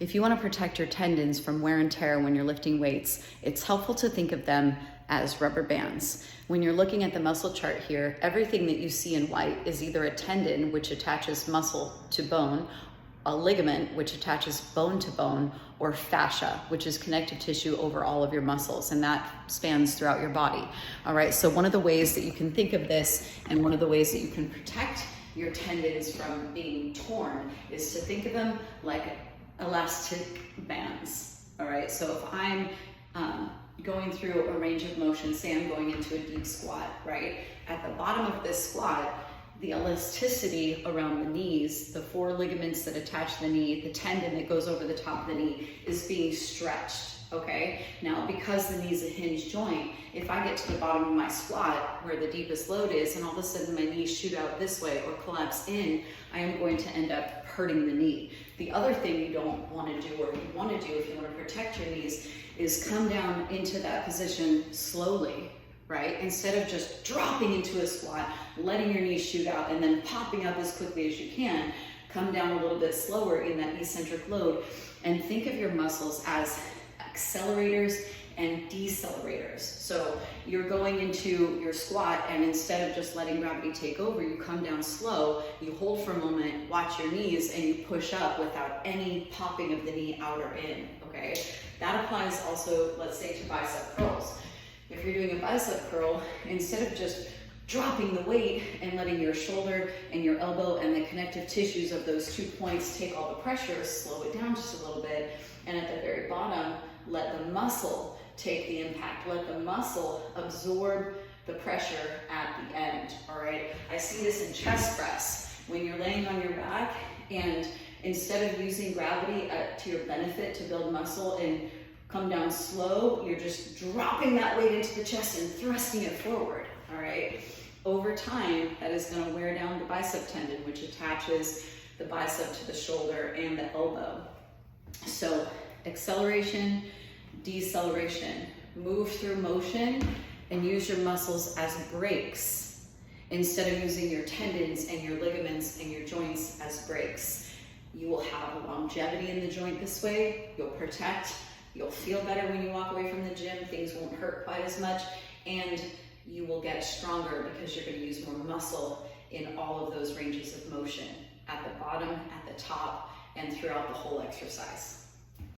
If you want to protect your tendons from wear and tear when you're lifting weights, it's helpful to think of them as rubber bands. When you're looking at the muscle chart here, everything that you see in white is either a tendon, which attaches muscle to bone, a ligament, which attaches bone to bone, or fascia, which is connective tissue over all of your muscles, and that spans throughout your body. All right, so one of the ways that you can think of this, and one of the ways that you can protect your tendons from being torn, is to think of them like elastic bands. All right, so if I'm going through a range of motion, say I'm going into a deep squat, right? At the bottom of this squat, the elasticity around the knees, the four ligaments that attach the knee, the tendon that goes over the top of the knee is being stretched, okay? Now, because the knee is a hinged joint, if I get to the bottom of my squat where the deepest load is and all of a sudden my knees shoot out this way or collapse in, I am going to end up hurting the knee. The other thing you don't want to do, or you want to do if you want to protect your knees, is come down into that position slowly, right? Instead of just dropping into a squat, letting your knees shoot out and then popping up as quickly as you can, come down a little bit slower in that eccentric load, and think of your muscles as accelerators and decelerators. So you're going into your squat, and instead of just letting gravity take over, you come down slow, you hold for a moment, watch your knees, and you push up without any popping of the knee out or in, okay? That applies also, let's say, to bicep curls. If you're doing a bicep curl, instead of just dropping the weight and letting your shoulder and your elbow and the connective tissues of those 2 points take all the pressure, slow it down just a little bit, and at the very bottom, let the muscle take the impact. Let the muscle absorb the pressure at the end, all right? I see this in chest press. When you're laying on your back, and instead of using gravity to your benefit to build muscle and come down slow, you're just dropping that weight into the chest and thrusting it forward, all right? Over time, that is gonna wear down the bicep tendon, which attaches the bicep to the shoulder and the elbow. So acceleration, deceleration, move through motion and use your muscles as brakes instead of using your tendons and your ligaments and your joints as brakes. You will have longevity in the joint this way, you'll protect, you'll feel better when you walk away from the gym, things won't hurt quite as much, and you will get stronger because you're going to use more muscle in all of those ranges of motion, at the bottom, at the top, and throughout the whole exercise.